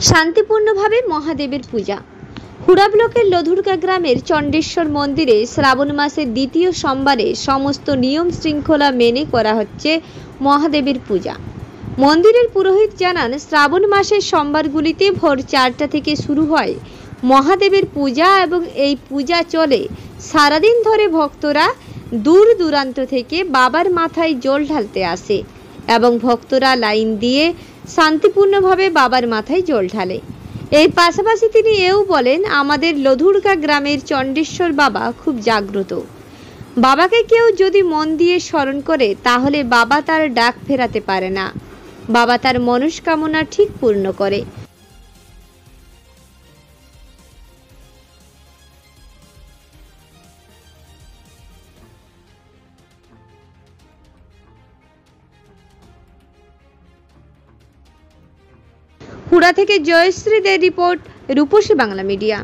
শান্তিপূর্ণভাবে মহাদেবের পূজা। হুড়া ব্লকের লধুরকা গ্রামের চণ্ডেশ্বর মন্দিরে শ্রাবণ মাসের দ্বিতীয় সোমবারে সমস্ত নিয়ম শৃঙ্খলা মেনে করা হচ্ছে মহাদেবের পূজা। মন্দিরের পুরোহিত জানান, শ্রাবণ মাসের সোমবারগুলিতে ভোর 4টা থেকে শুরু হয় মহাদেবের পূজা এবং এই পূজা চলে সারাদিন ধরে। ভক্তরা দূর দূরান্ত থেকে বাবার মাথায় জল ঢালতে আসে এবং ভক্তরা লাইন দিয়ে শান্তিপূর্ণভাবে বাবার মাথায় জল ঢালে। এর পাশাপাশি তিনি এও বলেন, আমাদের লধুরকা গ্রামের চণ্ডেশ্বর বাবা খুব জাগ্রত। বাবাকে কেউ যদি মন দিয়ে স্মরণ করে তাহলে বাবা তার ডাক ফেরাতে পারে না। বাবা তার মনস্কামনা ঠিক পূর্ণ করে। হুড়া থেকে জয়শ্রী দের রিপোর্ট, রূপসী বাংলা মিডিয়া।